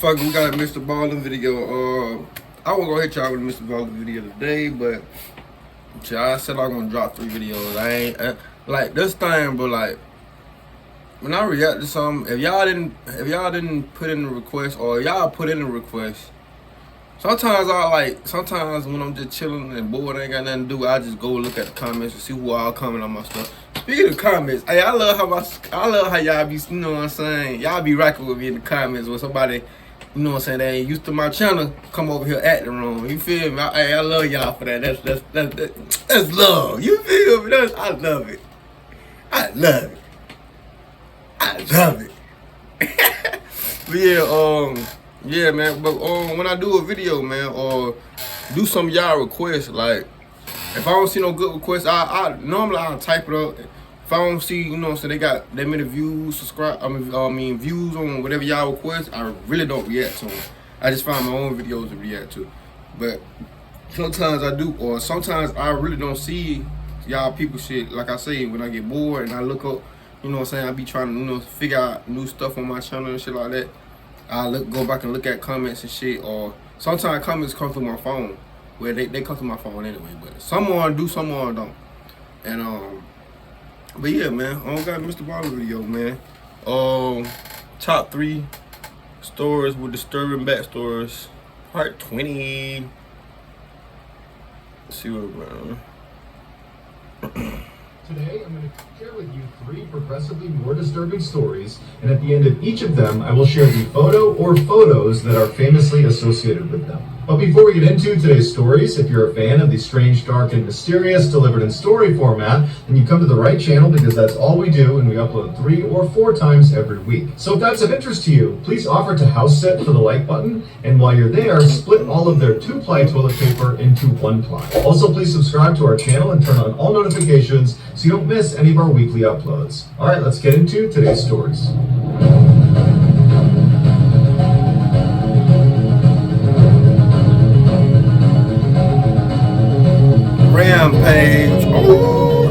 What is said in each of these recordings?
Fuck, we got a Mr. Ballin video. I won't go hit y'all with a Mr. Ballin video today, but I said I'm gonna drop 3 videos. I ain't like this thing, but like when I react to something, if y'all didn't put in a request or y'all put in a request, sometimes when I'm just chilling and bored, ain't got nothing to do, I just go look at the comments and see who all comment on my stuff. Speaking of comments, hey, I love how y'all be, you know what I'm saying? Y'all be rocking with me in the comments when somebody, you know what I'm saying, they ain't used to my channel, come over here acting wrong. You feel me? I love y'all for that. That's love. You feel me? I love it. I love it. I love it. But yeah, man. But when I do a video, man, or do some y'all requests, like if I don't see no good requests, I normally I'll type it up. If I don't see, you know, so they got that many views, views on whatever y'all request, I really don't react to them. I just find my own videos to react to. But sometimes I do, or sometimes I really don't see y'all people shit. Like I say, when I get bored and I look up, you know what I'm saying, I be trying to, you know, figure out new stuff on my channel and shit like that. I go back and look at comments and shit, or sometimes comments come through my phone. Well, they come through my phone anyway, but someone do, someone don't. And but yeah, man, I don't got Mr. Ballin video, man. Top 3 stories with disturbing backstories, part 20. Let's see what we're Today, I'm going to share with you 3 progressively more disturbing stories, and at the end of each of them, I will share the photo or photos that are famously associated with them. But before we get into today's stories, if you're a fan of the strange, dark, and mysterious delivered in story format, then you come to the right channel because that's all we do, and we upload 3 or 4 times every week. So if that's of interest to you, please offer to house sit for the like button, and while you're there, split all of their 2-ply toilet paper into 1-ply. Also, please subscribe to our channel and turn on all notifications so you don't miss any of our weekly uploads. All right, let's get into today's stories. Rampage. Oh.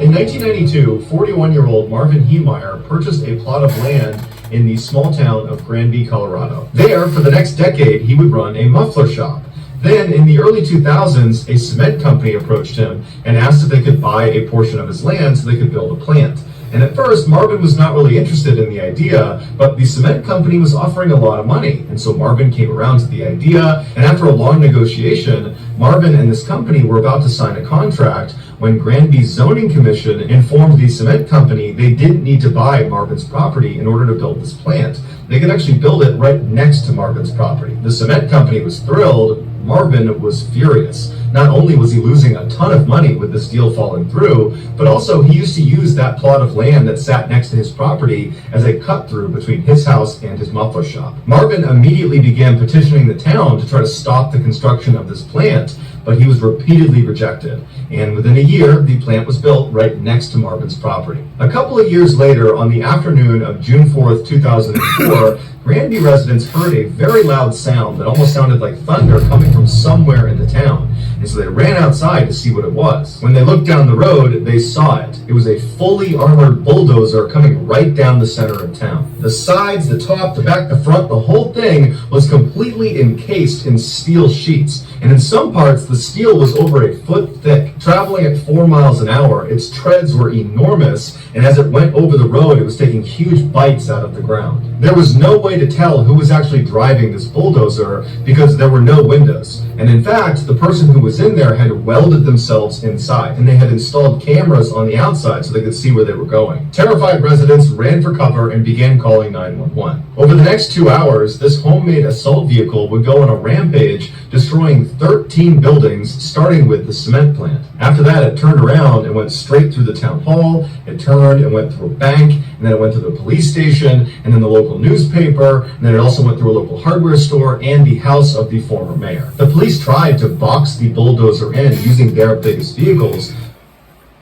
In 1992, 41-year-old Marvin Heemeyer purchased a plot of land in the small town of Granby, Colorado. There, for the next decade, he would run a muffler shop. Then, in the early 2000s, a cement company approached him and asked if they could buy a portion of his land so they could build a plant. And at first, Marvin was not really interested in the idea, but the cement company was offering a lot of money. And so Marvin came around to the idea, and after a long negotiation, Marvin and this company were about to sign a contract when Granby's zoning commission informed the cement company they didn't need to buy Marvin's property in order to build this plant. They could actually build it right next to Marvin's property. The cement company was thrilled. Marvin was furious. Not only was he losing a ton of money with this deal falling through, but also he used to use that plot of land that sat next to his property as a cut-through between his house and his muffler shop. Marvin immediately began petitioning the town to try to stop the construction of this plant, but he was repeatedly rejected. And within a year, the plant was built right next to Marvin's property. A couple of years later, on the afternoon of June 4th, 2004, Granby residents heard a very loud sound that almost sounded like thunder coming from somewhere in the town. And so they ran outside to see what it was. When they looked down the road, they saw it. It was a fully armored bulldozer coming right down the center of town. The sides, the top, the back, the front, the whole thing was completely encased in steel sheets. And in some parts, the steel was over a foot thick. Traveling at 4 miles an hour, its treads were enormous, and as it went over the road, it was taking huge bites out of the ground. There was no way to tell who was actually driving this bulldozer because there were no windows. And in fact, the person who was in there had welded themselves inside, and they had installed cameras on the outside so they could see where they were going. Terrified residents ran for cover and began calling 911. Over the next 2 hours, this homemade assault vehicle would go on a rampage, destroying 13 buildings, starting with the cement plant. After that, it turned around and went straight through the town hall. It turned and went through a bank, and then it went to the police station, and then the local newspaper, and then it also went through a local hardware store and the house of the former mayor. The police tried to box the bulldozer in using their biggest vehicles.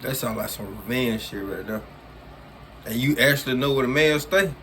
That sounds like some revenge shit right there. And you actually know where the mayor stay?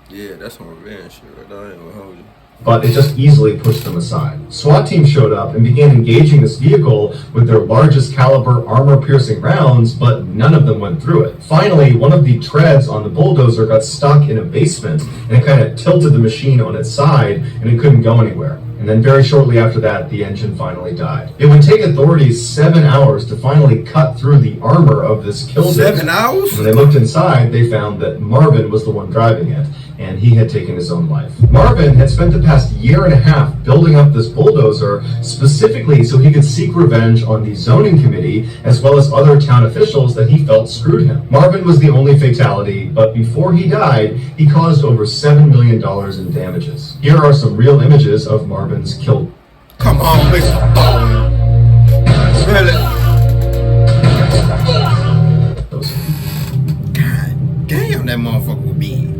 Yeah, that's some revenge shit right there. I ain't gonna hold you. but it just easily pushed them aside. SWAT team showed up and began engaging this vehicle with their largest caliber armor-piercing rounds, but none of them went through it. Finally, one of the treads on the bulldozer got stuck in a basement, and it kind of tilted the machine on its side, and it couldn't go anywhere. And then very shortly after that, the engine finally died. It would take authorities 7 hours to finally cut through the armor of this Killdozer. 7 hours? When they looked inside, they found that Marvin was the one driving it, and he had taken his own life. Marvin had spent the past year and a half building up this bulldozer specifically so he could seek revenge on the zoning committee as well as other town officials that he felt screwed him. Marvin was the only fatality, but before he died, he caused over $7 million in damages. Here are some real images of Marvin's kill. Come on, bitch. Really? God damn, that motherfucker would be.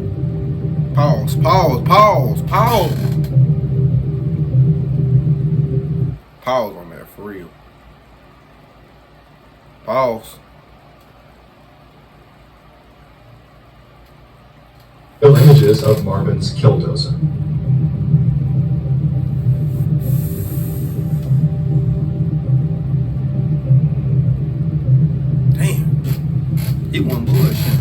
Pause. Pause on that, for real. Pause. Real images of Marvin's Killdozer. Damn. He wasn't bullshit.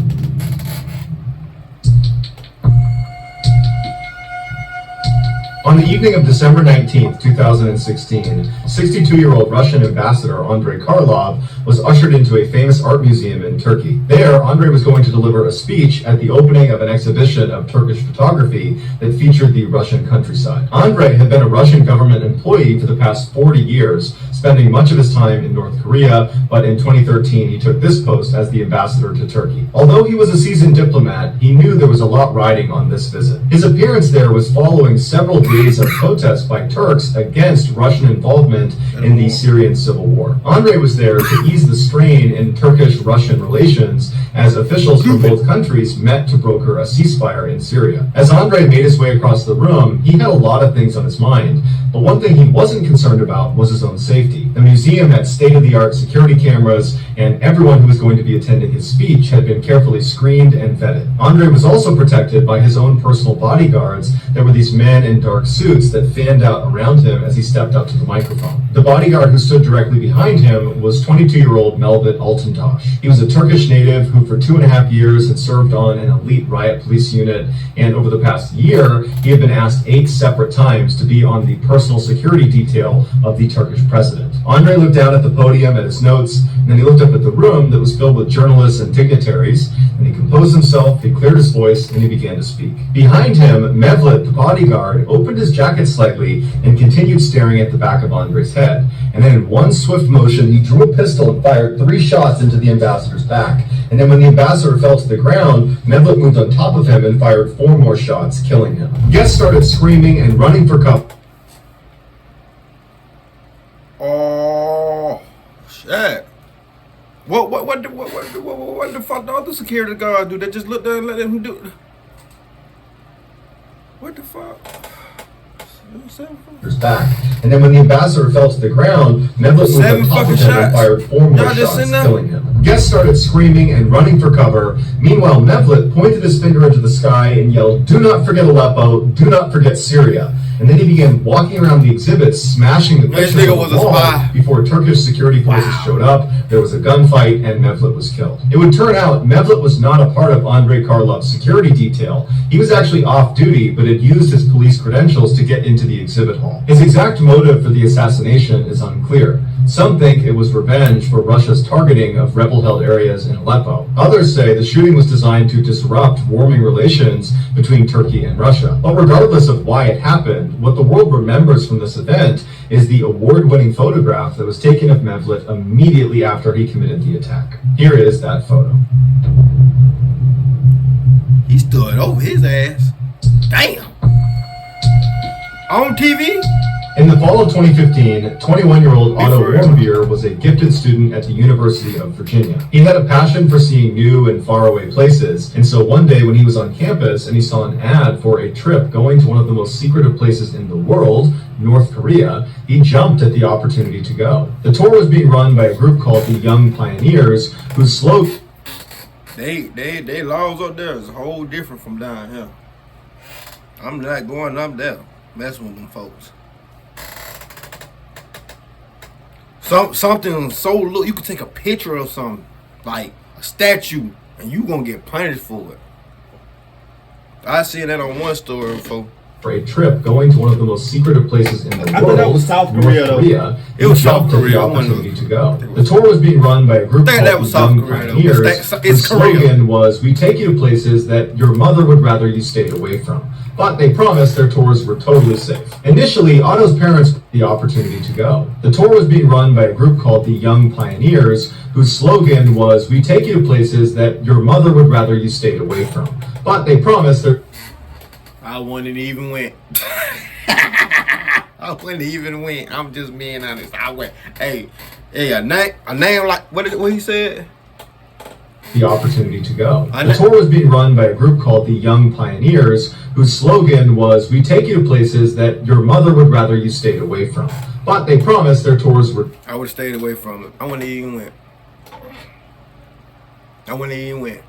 On the evening of December 19th, 2016, 62-year-old Russian ambassador Andrey Karlov was ushered into a famous art museum in Turkey. There, Andrey was going to deliver a speech at the opening of an exhibition of Turkish photography that featured the Russian countryside. Andrey had been a Russian government employee for the past 40 years, spending much of his time in North Korea, but in 2013 he took this post as the ambassador to Turkey. Although he was a seasoned diplomat, he knew there was a lot riding on this visit. His appearance there was following several days of protests by Turks against Russian involvement in the Syrian civil war. Andrey was there to ease the strain in Turkish-Russian relations as officials from both countries met to broker a ceasefire in Syria. As Andrey made his way across the room, he had a lot of things on his mind, but one thing he wasn't concerned about was his own safety. The museum had state-of-the-art security cameras, and everyone who was going to be attending his speech had been carefully screened and vetted. Andrey was also protected by his own personal bodyguards that were these men in dark suits that fanned out around him as he stepped up to the microphone. The bodyguard who stood directly behind him was 22-year-old Melvin Altuntaş. He was a Turkish native who for 2.5 years had served on an elite riot police unit, and over the past year, he had been asked 8 separate times to be on the personal security detail of the Turkish president. Andrey looked down at the podium at his notes, and then he looked up at the room that was filled with journalists and dignitaries, and he composed himself, he cleared his voice, and he began to speak. Behind him, Mevlut, the bodyguard, opened his jacket slightly and continued staring at the back of Andrey's head. And then in one swift motion, he drew a pistol and fired 3 shots into the ambassador's back. And then when the ambassador fell to the ground, Mevlut moved on top of him and fired 4 more shots, killing him. Guests started screaming and running for cover. Oh, shit. What the fuck the other security guard do? They just looked there and let him do. What the fuck? Back. And then when the ambassador fell to the ground, Mevlut moved on top of him and fired 4 more shots, killing him. Guests started screaming and running for cover. Meanwhile, Mevlut pointed his finger into the sky and yelled, "Do not forget Aleppo, do not forget Syria." And then he began walking around the exhibit, smashing the pictures on the wall before Turkish security forces showed up. There was a gunfight, and Mevlut was killed. It would turn out Mevlut was not a part of Andrey Karlov's security detail. He was actually off duty, but had used his police credentials to get into the exhibit hall. His exact motive for the assassination is unclear. Some think it was revenge for Russia's targeting of rebel-held areas in Aleppo. Others say the shooting was designed to disrupt warming relations between Turkey and Russia. But regardless of why it happened, what the world remembers from this event is the award-winning photograph that was taken of Mevlut immediately after he committed the attack. Here is that photo. He stood over his ass. Damn. On TV? In the fall of 2015, 21-year-old Otto Warmbier was a gifted student at the University of Virginia. He had a passion for seeing new and faraway places, and so one day when he was on campus and he saw an ad for a trip going to one of the most secretive places in the world, North Korea, he jumped at the opportunity to go. The tour was being run by a group called the Young Pioneers, whose slogan... They laws up there is a whole different from down here. I'm not going up there. Messing with them folks. Something so look, you could take a picture of something, like a statue, and you gonna get punished for it. I seen that on one story before. For a trip going to one of the most secretive places in the world. I thought that was South Korea, North Korea. It was South Korea. The opportunity to go. The tour was being run by a group called that was South Young Korea, Pioneers. it's The slogan was, "We take you to places that your mother would rather you stayed away from." But they promised their tours were totally safe. Initially, Otto's parents had the opportunity to go. The tour was being run by a group called the Young Pioneers, whose slogan was, "We take you to places that your mother would rather you stayed away from." But they promised their... I wouldn't even went. I wouldn't even went. I'm just being honest. I went. Hey, a name like what he said? The opportunity to go. The tour was being run by a group called the Young Pioneers, whose slogan was, "We take you to places that your mother would rather you stayed away from." But they promised their tours were... I would have stayed away from it. I wouldn't even went. I wouldn't even went.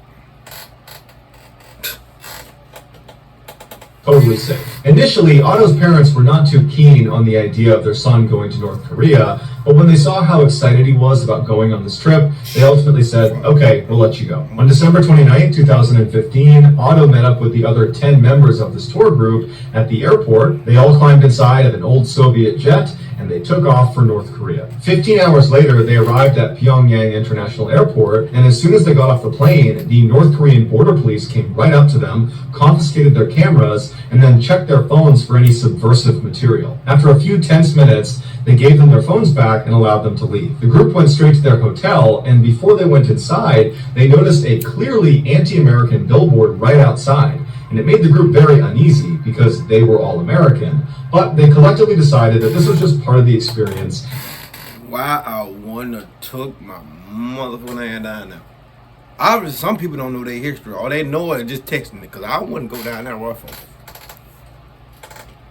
Totally safe. Initially, Otto's parents were not too keen on the idea of their son going to North Korea, but when they saw how excited he was about going on this trip, they ultimately said, "Okay, we'll let you go." On December 29, 2015, Otto met up with the other 10 members of this tour group at the airport. They all climbed inside of an old Soviet jet, and they took off for North Korea. 15 hours later, they arrived at Pyongyang International Airport, and as soon as they got off the plane, the North Korean border police came right up to them, confiscated their cameras, and then checked their phones for any subversive material. After a few tense minutes, they gave them their phones back and allowed them to leave. The group went straight to their hotel, and before they went inside, they noticed a clearly anti-American billboard right outside. And it made the group very uneasy because they were all American, but they collectively decided that this was just part of the experience. Why I wouldn't have took my motherfucking hand down there. Obviously, some people don't know their history, or they know it just texting me, because I wouldn't go down there rough on it.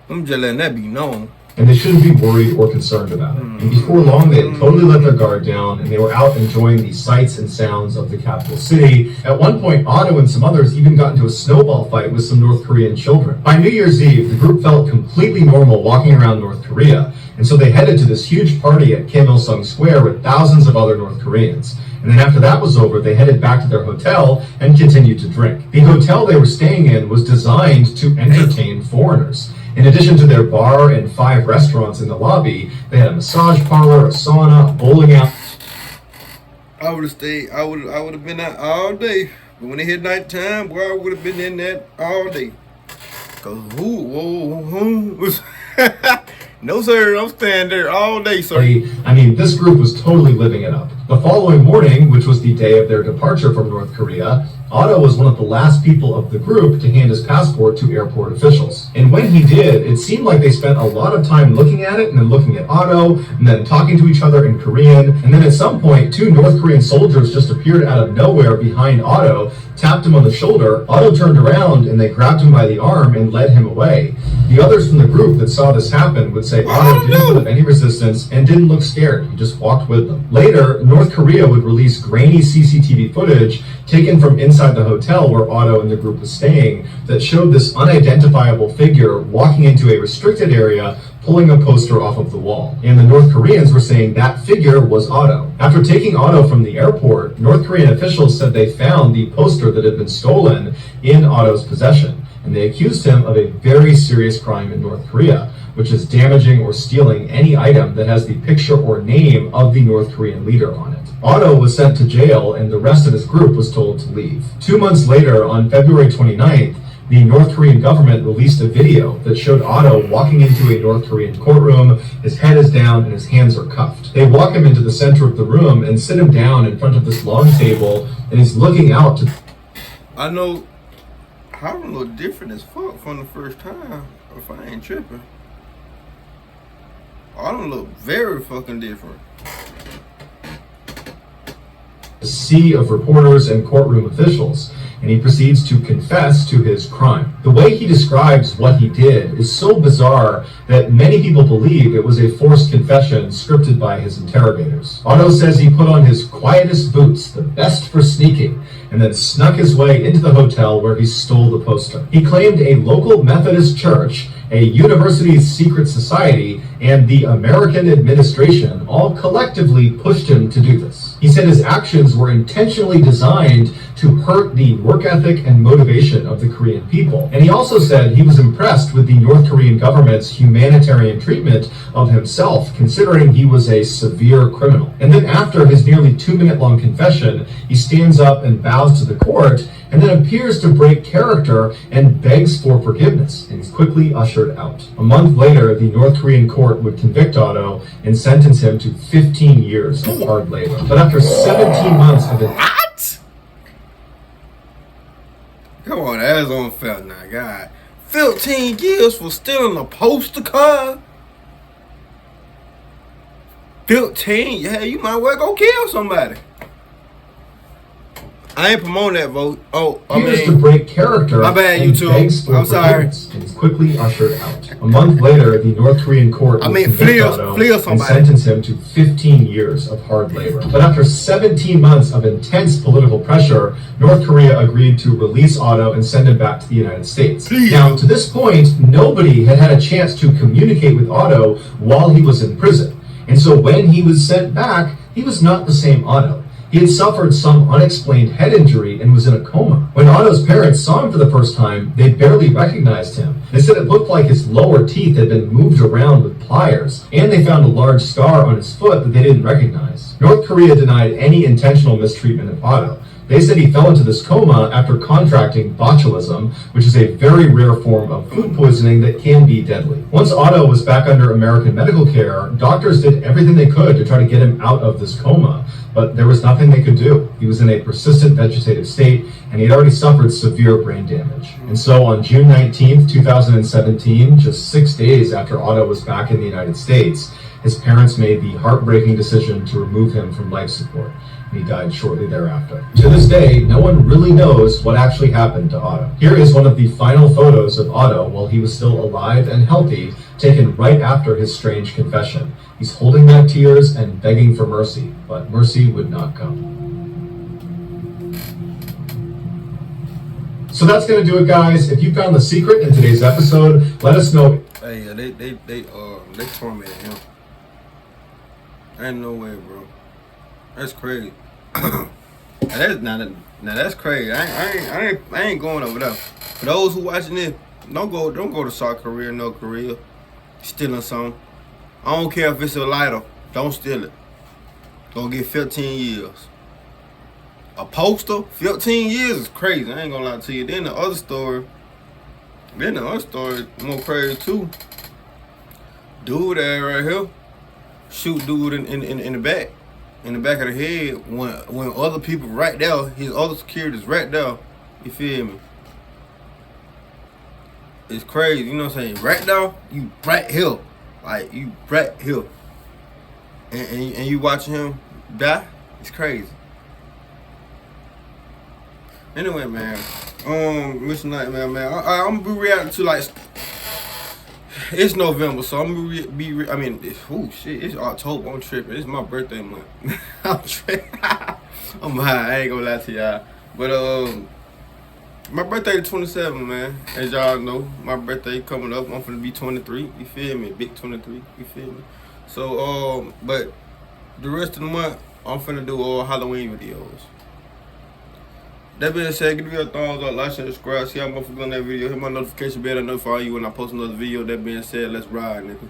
I'm just letting that be known. And they shouldn't be worried or concerned about it. And before long, they had totally let their guard down, and they were out enjoying the sights and sounds of the capital city. At one point, Otto and some others even got into a snowball fight with some North Korean children. By New Year's Eve, the group felt completely normal walking around North Korea, and so they headed to this huge party at Kim Il-sung Square with thousands of other North Koreans. And then after that was over, they headed back to their hotel and continued to drink. The hotel they were staying in was designed to entertain foreigners. In addition to their bar and 5 restaurants in the lobby, they had a massage parlor, a sauna, a bowling alley. I would have stayed. I would have been out all day. But when it hit nighttime, boy, I would have been in that all day. Cause who? No sir, I'm staying there all day, sir. I mean, this group was totally living it up. The following morning, which was the day of their departure from North Korea, Otto was one of the last people of the group to hand his passport to airport officials. And when he did, it seemed like they spent a lot of time looking at it, and then looking at Otto, and then talking to each other in Korean. And then at some point, 2 North Korean soldiers just appeared out of nowhere behind Otto, tapped him on the shoulder. Otto turned around, and they grabbed him by the arm and led him away. The others from the group that saw this happen would say Otto didn't put up any resistance and didn't look scared. He just walked with them. Later, North Korea would release grainy CCTV footage taken from inside the hotel where Otto and the group was staying that showed this unidentifiable figure walking into a restricted area, pulling a poster off of the wall. And the North Koreans were saying that figure was Otto. After taking Otto from the airport, North Korean officials said they found the poster that had been stolen in Otto's possession. And they accused him of a very serious crime in North Korea, which is damaging or stealing any item that has the picture or name of the North Korean leader on it. Otto was sent to jail, and the rest of his group was told to leave. 2 months later, on February 29th, the North Korean government released a video that showed Otto walking into a North Korean courtroom. His head is down and his hands are cuffed. They walk him into the center of the room and sit him down in front of this long table, and he's looking out to... I know how I'm a little different as fuck from the first time, if I ain't tripping. I don't look very fucking different. A sea of reporters and courtroom officials, and he proceeds to confess to his crime. The way he describes what he did is so bizarre that many people believe it was a forced confession scripted by his interrogators. Otto says he put on his quietest boots, the best for sneaking, and then snuck his way into the hotel where he stole the poster. He claimed a local Methodist church a university's secret society, and the American administration all collectively pushed him to do this. He said his actions were intentionally designed to hurt the work ethic and motivation of the Korean people. And he also said he was impressed with the North Korean government's humanitarian treatment of himself, considering he was a severe criminal. And then after his nearly 2-minute long confession, he stands up and bows to the court, and then appears to break character and begs for forgiveness, and is quickly ushered out. A month later, the North Korean court would convict Otto and sentence him to 15 years of hard labor. But after 17 months of it... What? Come on, that's unfair now, God. 15 years for stealing a poster card? 15? Yeah, you might well go kill somebody. I ain't promoting that vote. Oh, I Here's mean, to break character. My bad, and YouTube. begs for I'm sorry. forgiveness, and is quickly ushered out. A month later, the North Korean court would convict Otto and somebody. sentence him to 15 years of hard labor. But after 17 months of intense political pressure, North Korea agreed to release Otto and send him back to the United States. Please. Now, to this point, nobody had had a chance to communicate with Otto while he was in prison. And so when he was sent back, he was not the same Otto. He had suffered some unexplained head injury and was in a coma. When Otto's parents saw him for the first time, they barely recognized him. They said it looked like his lower teeth had been moved around with pliers, and they found a large scar on his foot that they didn't recognize. North Korea denied any intentional mistreatment of Otto. They said he fell into this coma after contracting botulism, which is a very rare form of food poisoning that can be deadly. Once Otto was back under American medical care, doctors did everything they could to try to get him out of this coma, but there was nothing they could do. He was in a persistent vegetative state, and he had already suffered severe brain damage. And so on June 19th, 2017, just 6 days after Otto was back in the United States, his parents made the heartbreaking decision to remove him from life support. He died shortly thereafter. To this day, no one really knows what actually happened to Otto. Here is one of the final photos of Otto while he was still alive and healthy, taken right after his strange confession. He's holding back tears and begging for mercy, but mercy would not come. So that's gonna do it, guys. If you found the secret in today's episode, let us know. Hey, they tormented him. Ain't no way, bro. That's crazy. That's crazy. I ain't going over there. For those who watching this, don't go to South Korea, North Korea, stealing something. I don't care if it's a lighter. Don't steal it. Gonna get 15 years. A poster, 15 years is crazy. I ain't gonna lie to you. Then the other story more crazy too. Dude that right here, shoot dude in the back. In the back of the head, when other people right there, his other security's right there, you feel me? It's crazy, you know what I'm saying? Right there, you right here. Like, you right here. And you watching him die? It's crazy. Anyway, man, Mission Nightmare, man. I'm gonna be reacting to, like, it's November, so I'm gonna it's October. I'm tripping. It's my birthday month. I'm tripping. I'm high. I ain't gonna lie to y'all. But my birthday is 27, man. As y'all know, my birthday coming up. I'm finna be 23. You feel me? Big 23. You feel me? So but the rest of the month, I'm finna do all Halloween videos. That being said, give me a thumbs up, like, share, subscribe, see how motherfuckers on that video. Hit my notification bell to notify you when I post another video. That being said, let's ride, nigga.